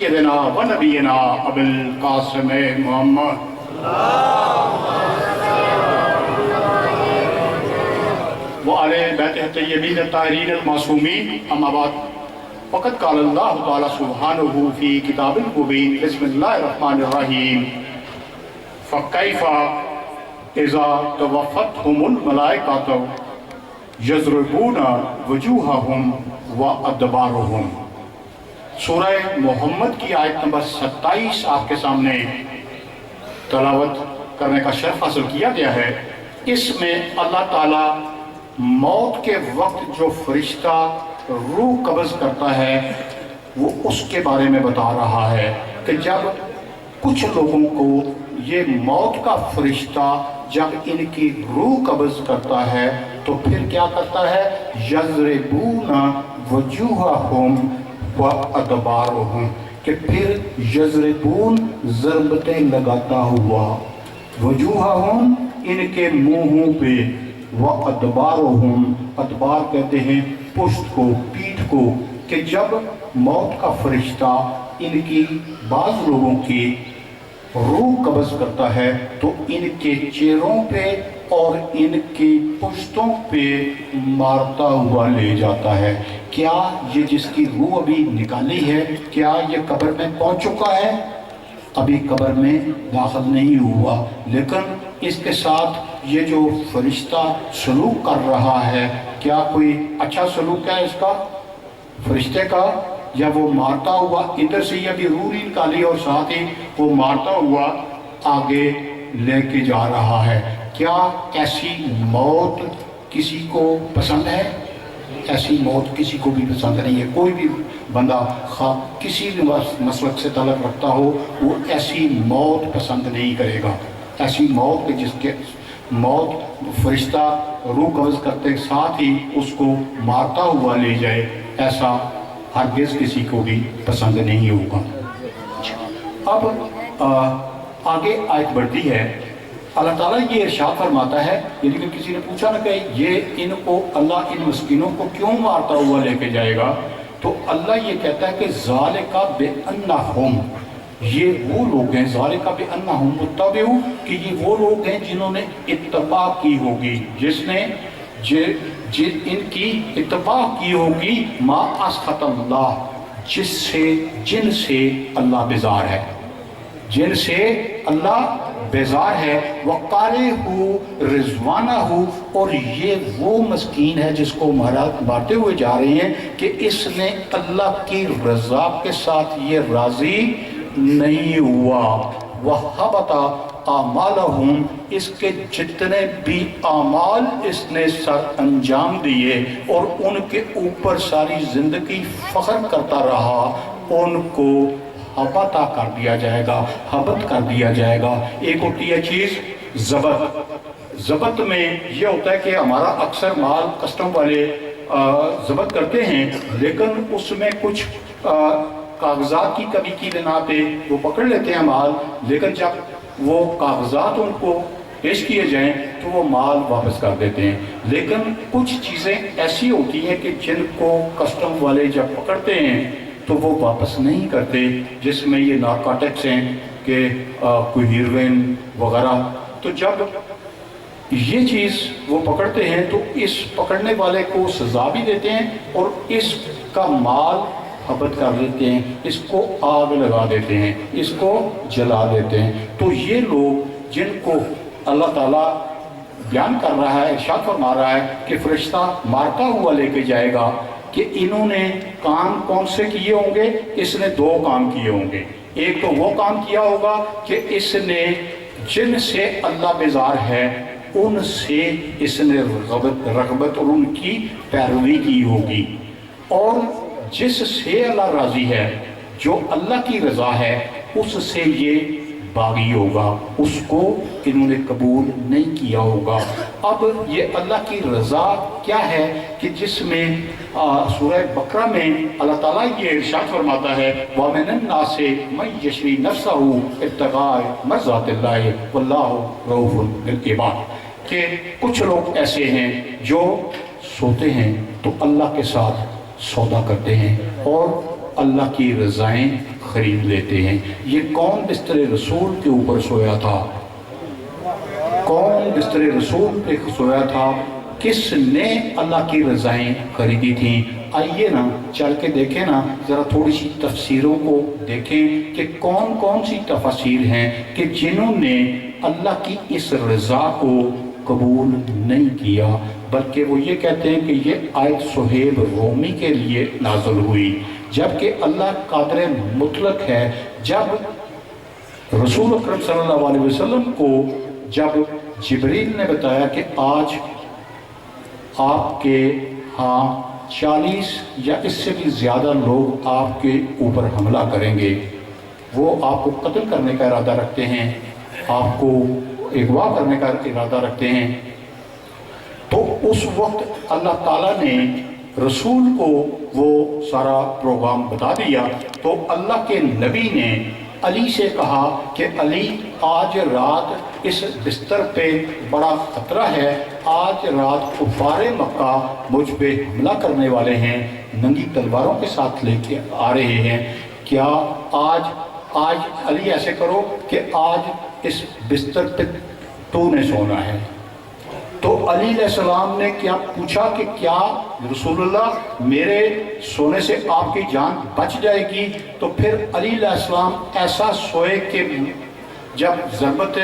سیدنا و نبینا ابو القاسم محمد وآل بیتہ الطیبین الطاہرین المعصومین، اما بعد، فقد قال اللہ تعالی سبحانہ فی کتاب المبین، بسم اللہ الرحمن الرحیم، فکیف اذا توفتہم الملائکۃ یضربون وجوہہم وادبارہم۔ سورہ محمد کی آیت نمبر 27 آپ کے سامنے تلاوت کرنے کا شرف حاصل کیا گیا ہے۔ اس میں اللہ تعالیٰ موت کے وقت جو فرشتہ روح قبض کرتا ہے وہ اس کے بارے میں بتا رہا ہے کہ جب کچھ لوگوں کو یہ موت کا فرشتہ جب ان کی روح قبض کرتا ہے تو پھر کیا کرتا ہے؟ یضربون وجوہہم وادبارہم، کہ پھر یضربون ضربتیں لگاتا ہوا، وجوہہم ان کے منہوں پہ، وادبارہم ادبار کہتے ہیں پشت کو، پیٹھ کو، کہ جب موت کا فرشتہ ان کی بعض لوگوں کی روح قبض کرتا ہے تو ان کے چہروں پہ اور ان کی پشتوں پہ مارتا ہوا لے جاتا ہے۔ کیا یہ جس کی روح ابھی نکالی ہے کیا یہ قبر میں پہنچ چکا ہے؟ ابھی قبر میں داخل نہیں ہوا، لیکن اس کے ساتھ یہ جو فرشتہ سلوک کر رہا ہے کیا کوئی اچھا سلوک ہے اس کا فرشتے کا؟ یا وہ مارتا ہوا ادھر سے ابھی روح نکالی اور ساتھ ہی وہ مارتا ہوا آگے لے کے جا رہا ہے؟ کیا ایسی موت کسی کو پسند ہے؟ ایسی موت کسی کو بھی پسند نہیں ہے۔ کوئی بھی بندہ خواہ کسی بھی مسلک سے تعلق رکھتا ہو وہ ایسی موت پسند نہیں کرے گا۔ ایسی موت کہ جس کے موت فرشتہ روح قبض کرتے ساتھ ہی اس کو مارتا ہوا لے جائے، ایسا ہرگز کسی کو بھی پسند نہیں ہوگا۔ اب آگے آیت بڑھتی ہے، اللہ تعالیٰ یہ ارشاد فرماتا ہے، یعنی کہ کسی نے پوچھا نا کہ یہ ان کو اللہ ان مسکینوں کو کیوں مارتا ہوا لے کے جائے گا، تو اللہ یہ کہتا ہے کہ ذالک بأنہم، یہ وہ لوگ ہیں، ذالک بأنہم متبعو، کہ یہ وہ لوگ ہیں جنہوں نے اتباع کی ہوگی، جس نے ان کی اتباع کی ہوگی ما اسخط اللہ، جن سے اللہ بیزار ہے، جن سے اللہ بیزار ہے، وَقَارِهُ رِضْوَانَهُ، اور یہ وہ مسکین ہے جس کو مارتے ہوئے جا رہے ہیں کہ اس نے اللہ کی رضا کے ساتھ یہ راضی نہیں ہوا، وَحَبَطَ اعمالہم، اس کے جتنے بھی اعمال اس نے سر انجام دیے اور ان کے اوپر ساری زندگی فخر کرتا رہا، ان کو حبطہ کر دیا جائے گا، حبط کر دیا جائے گا۔ ایک ہوتی ہے چیز ضبط، ضبط میں یہ ہوتا ہے کہ ہمارا اکثر مال کسٹم والے ضبط کرتے ہیں، لیکن اس میں کچھ کاغذات کی کمی کی بنا پہ وہ پکڑ لیتے ہیں مال، لیکن جب وہ کاغذات ان کو پیش کیے جائیں تو وہ مال واپس کر دیتے ہیں۔ لیکن کچھ چیزیں ایسی ہوتی ہیں کہ جن کو کسٹم والے جب پکڑتے ہیں تو وہ واپس نہیں کرتے، جس میں یہ نارکوٹکس ہیں کہ کوئی ہیروین وغیرہ، تو جب یہ چیز وہ پکڑتے ہیں تو اس پکڑنے والے کو سزا بھی دیتے ہیں اور اس کا مال حبط کر دیتے ہیں، اس کو آگ لگا دیتے ہیں، اس کو جلا دیتے ہیں۔ تو یہ لوگ جن کو اللہ تعالیٰ بیان کر رہا ہے، ارشاد فرما رہا ہے کہ فرشتہ مارتا ہوا لے کے جائے گا، کہ انہوں نے کام کون سے کیے ہوں گے؟ اس نے دو کام کیے ہوں گے۔ ایک تو وہ کام کیا ہوگا کہ اس نے جن سے اللہ بیزار ہے ان سے اس نے رغبت اور ان کی پیروی کی ہوگی، اور جس سے اللہ راضی ہے، جو اللہ کی رضا ہے، اس سے یہ باغی ہوگا، اس کو انہوں نے قبول نہیں کیا ہوگا۔ اب یہ اللہ کی رضا کیا ہے کہ جس میں سورہ بقرہ میں اللہ تعالیٰ یہ ارشاد فرماتا ہے وَمِنَ النَّاسِ مَن يَشْرِي نَفْسَهُ ابْتِغَاءَ مَرْضَاتِ اللَّهِ وَاللَّهُ رَءُوفٌ بِالْعِبَادِ، کہ کچھ لوگ ایسے ہیں جو سوتے ہیں تو اللہ کے ساتھ سودا کرتے ہیں اور अल्लाह की रज़ाएं खरीद लेते हैं। ये कौन बिस्तर रसूल के ऊपर सोया था? कौन बिस्तर रसूल पे सोया था? किसने अल्लाह की रज़ाएं खरीदी थी? आइए ना चल के देखें ना, ज़रा थोड़ी सी तफसीरों को देखें कि कौन कौन सी तफसीर हैं कि जिन्होंने अल्लाह की इस रज़ा को कबूल नहीं किया, बल्कि वो ये कहते हैं कि ये आयत सुहेब रोमी के लिए नाज़िल हुई, जबकि अल्लाह कादिर मुतलक है। जब रसूल अकरम सल्लल्लाहु अलैहि वसल्लम को जब जिब्रील ने बताया कि आज आपके यहाँ 40 या इससे भी ज़्यादा लोग आपके ऊपर हमला करेंगे, वो आपको कत्ल करने का इरादा रखते हैं, आपको अगवा करने का इरादा रखते हैं, तो उस वक्त अल्लाह ताला ने रसूल को वो सारा प्रोग्राम बता दिया। तो अल्लाह के नबी ने अली से कहा कि अली, आज रात इस बिस्तर पे बड़ा खतरा है, आज रात कुफारे मक्का मुझ पे हमला करने वाले हैं, नंगी तलवारों के साथ लेके आ रहे हैं, क्या आज अली ऐसे करो कि आज इस बिस्तर पे तूने सोना है। तो अली अलैहिस्सलाम ने क्या पूछा कि क्या रसूलुल्लाह मेरे सोने से आपकी जान बच जाएगी? तो फिर अली अलैहिस्सलाम ऐसा सोए कि जब ज़रबत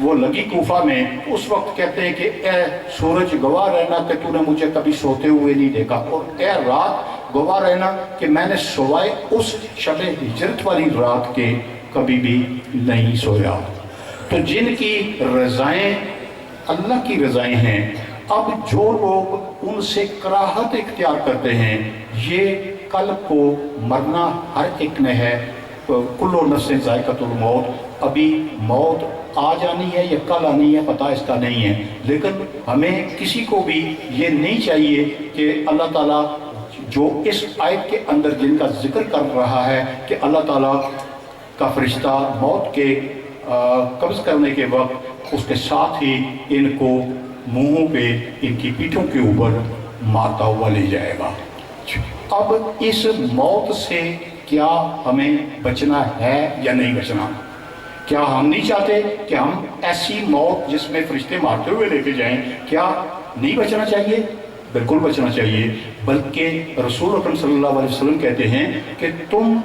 वो लगी कूफा में, उस वक्त कहते हैं कि ए सूरज गवाह रहना कि तूने मुझे कभी सोते हुए नहीं देखा, और ए रात गवाह रहना कि मैंने सुवाए उस शब हिजरत वाली रात के कभी भी नहीं सोया। तो जिनकी रज़ाएं अल्लाह की रज़ाएं हैं, अब जो लोग उनसे कराहत इख्तियार करते हैं, ये कल को मरना हर एक ने है, कुल्लु नफ्सिन ज़ाइक़तुल मौत, अभी मौत आ जानी है या कल आनी है पता इसका नहीं है, लेकिन हमें किसी को भी ये नहीं चाहिए कि अल्लाह ताला जो इस आयत के अंदर जिनका जिक्र कर रहा है कि अल्लाह ताला का फरिश्ता मौत के कब्ज़ करने के वक्त उसके साथ ही इनको मुंहों पे इनकी पीठों के ऊपर मारता हुआ ले जाएगा। अब इस मौत से क्या हमें बचना है या नहीं बचना? क्या हम नहीं चाहते कि हम ऐसी मौत जिसमें फरिश्ते मारते हुए लेके जाएं, क्या नहीं बचना चाहिए? बिल्कुल बचना चाहिए। बल्कि रसूल अकरम सल्लल्लाहु अलैहि वसल्लम कहते हैं कि तुम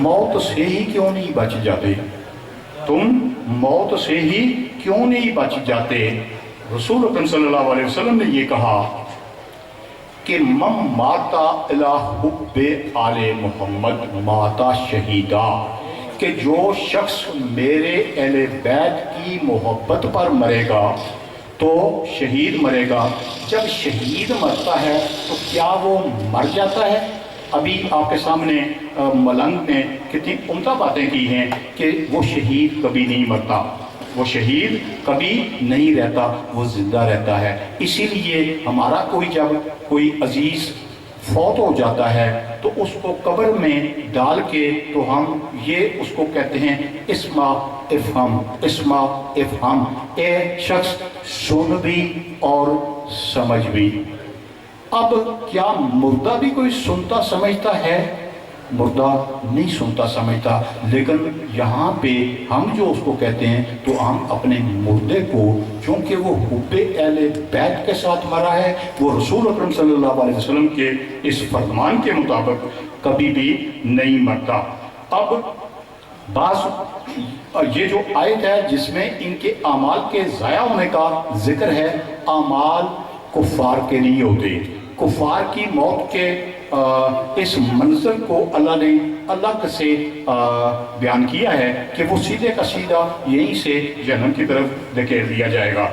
मौत से ही क्यों नहीं बच जाते? तुम मौत से ही क्यों नहीं बच जाते? रसूल अकरम सल्लल्लाहु अलैहि वसल्लम ने ये कहा कि मम माता इला हुब्बे आले मोहम्मद माता शहीदा, कि जो शख्स मेरे अहले बैत की मोहब्बत पर मरेगा तो शहीद मरेगा। जब शहीद मरता है तो क्या वो मर जाता है? अभी आपके सामने मलंग ने कितनी उम्दा बातें की हैं कि वो शहीद कभी नहीं मरता, वो शहीद कभी नहीं रहता, वो जिंदा रहता है। इसीलिए हमारा जब कोई अजीज़ फौत हो जाता है तो उसको कब्र में डाल के तो हम ये उसको कहते हैं इस्मा इफ़हम, इस्मा इफ़हम, ए शख्स सुन भी और समझ भी। अब क्या मुर्दा भी कोई सुनता समझता है? मुर्दा नहीं सुनता समझता, लेकिन यहाँ पे हम जो उसको कहते हैं तो हम अपने मुर्दे को, क्योंकि वो हुब्बे अहले बैत के साथ मरा है, वो रसूल अकरम सल्लल्लाहु अलैहि वसल्लम के इस फरमान के मुताबिक कभी भी नहीं मरता। अब बास ये जो आयत है जिसमें इनके आमाल के ज़ाया होने का जिक्र है, आमाल कुफ़ार के नहीं होते। कुफ़ार की मौत के इस मंजर को अल्लाह ने अलग से बयान किया है कि वो सीधे का सीधा यहीं से जहन्नम की तरफ धकेल दिया जाएगा।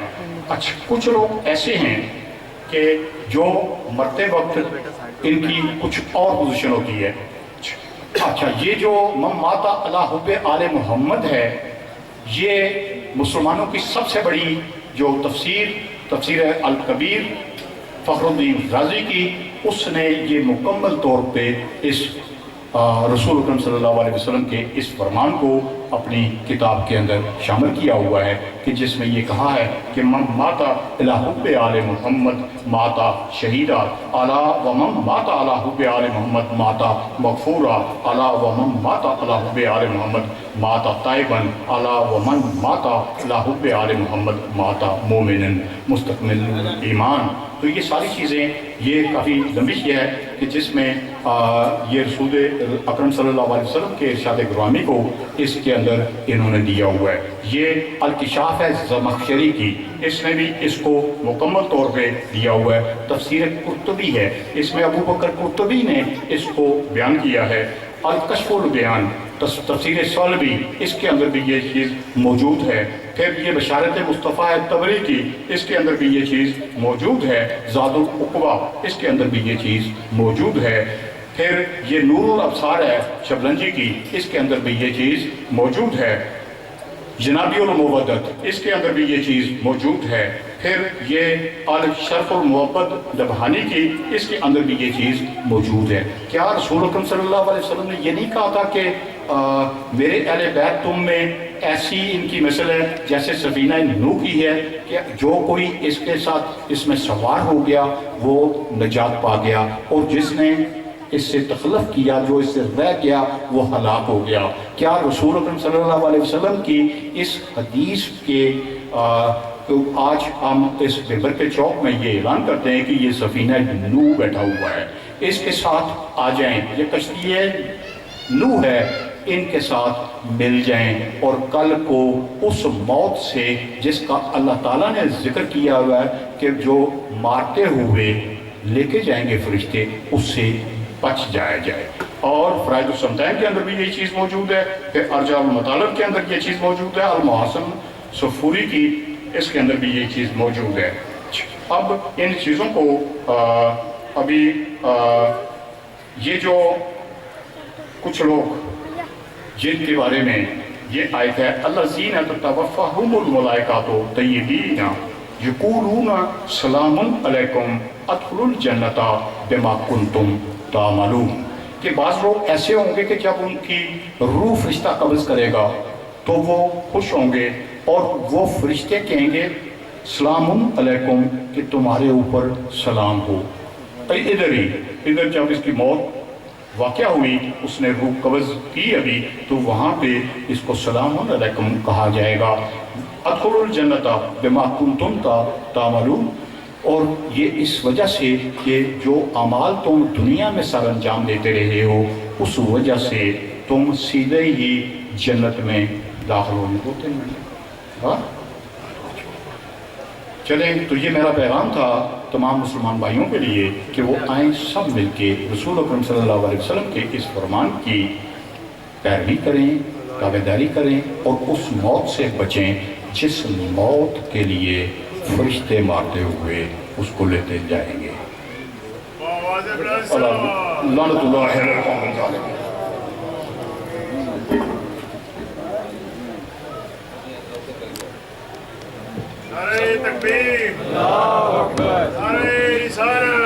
अच्छा, कुछ लोग ऐसे हैं कि जो मरते वक्त इनकी कुछ और पोजीशन होती है। अच्छा, ये जो माता अला हुब्बे आले मोहम्मद है, ये मुसलमानों की सबसे बड़ी जो तफसीर अल कबीर फ़खरुद्दीन राज़ी की, उसने ये मुकम्मल तौर पे इस रसूल अकरम सल्लल्लाहु अलैहि वसल्लम के इस फरमान को अपनी किताब के अंदर शामिल किया हुआ है कि जिसमें ये कहा है कि मम माता अला हुब्बे आले मोहम्मद माता शहीदा अला व मम माता अला हुब्बे आले मोहम्मद माता मगफूरा अला व मम माता अला हुब्बे आले मोहम्मद माता ताइबन अला व मन माता अला हुब्बे आले मोहम्मद माता मोमिनन मुस्तकमिल ईमान। तो ये सारी चीज़ें ये काफ़ी लंबी है कि जिसमें ये रसूल अकरम सल्लल्लाहु अलैहि वसल्लम के इरशाद गिरामी को इसके अंदर इन्होंने दिया हुआ है। ये अल-किशाफ है ज़मख़शरी की, इसने भी इसको मुकम्मल तौर पे दिया हुआ है। तफसीर कुर्तुबी है, इसमें अबू बकर कुर्तुबी ने इसको बयान किया है। अल-कश्फुल बयान तफसीर सलबी, इसके अंदर भी ये चीज़ मौजूद है। फिर ये बशारत मुस्तफ़ा तबरी की, इसके अंदर भी ये चीज़ मौजूद है। ज़ादुल उक़बा, इसके अंदर भी ये चीज़ मौजूद है। फिर ये नूरुल अब्सार है शबलंजी की, इसके अंदर भी ये चीज़ मौजूद है। जनाबियुल मुवद्दत, इसके अंदर भी ये चीज़ मौजूद है। फिर ये अल शरफुल मुवद्दत दबहानी की, इसके अंदर भी ये चीज़ मौजूद है। क्या रसूल अकरम सल्लल्लाहु अलैहि वसल्लम ने ये नहीं कहा था कि मेरे अहले बैत तुम में ऐसी इनकी मिसल है जैसे सफीना नूह की है कि जो कोई इसके साथ इसमें सवार हो गया वो नजात पा गया, और जिसने इससे तखल्लुफ़ किया, जो इससे रह गया, वो हलाक हो गया। क्या रसूल अकरम सल्लल्लाहु अलैहि वसल्लम की इस हदीस के तो आज हम इस मिंबर के चौक में ये ऐलान करते हैं कि ये सफीना नूह बैठा हुआ है, इसके साथ आ जाएं, ये कश्ती नूह है, इनके साथ मिल जाएं, और कल को उस मौत से जिसका अल्लाह ताला ने जिक्र किया हुआ है कि जो मारते हुए लेके जाएंगे फरिश्ते, उससे बच जाया जाए। और फ़राइद समतैन के अंदर भी यही चीज़ मौजूद है। फिर अर्जाल मतालब के अंदर ये चीज़ मौजूद है। अल मुहसन सफूरी की, इसके अंदर भी ये चीज़ मौजूद है। अब इन चीज़ों को अभी ये जो कुछ लोग जिनके बारे में ये आयत है, अल्लज़ीना ततवफ़्फ़ाहुमुल मलाइकातु तय्यबीना यक़ूलूना सलामुन अलैकुम अदखुलुल जन्नता बिमा कुंतुम तामलून, कि बाज़ लोग ऐसे होंगे कि जब उनकी रूह फरिश्ता कब्ज़ करेगा तो वो खुश होंगे, और वो फरिश्ते कहेंगे सलामुन अलैकुम, कि तुम्हारे ऊपर सलाम हो। इधर जब इसकी मौत वाक़या हुई, उसने रूह कब्ज़ की अभी, तो वहाँ पे इसको सलामुन अलैकुम कहा जाएगा। अदखुलुल जन्नता बिमा कुंतुम तामलून, और ये इस वजह से कि जो अमाल तुम दुनिया में सर अंजाम देते रहे हो, उस वजह से तुम सीधे ही जन्नत में दाखिल होने होते हैं। हाँ, चलें, तो ये मेरा पैगाम था तमाम मुसलमान भाइयों के लिए कि वो आएँ सब मिलके रसूल अकरम सल्लल्लाहु अलैहि वसल्लम के इस फरमान की पैरवी करें, ताबेदारी करें, और उस मौत से बचें जिस मौत के लिए फरिश्ते मारते हुए उसको लेते जाएंगे। लानतुल्लाह अलैहि ज़ालिम। नारे तकबीर, अल्लाहु अकबर, नारे रिसालत।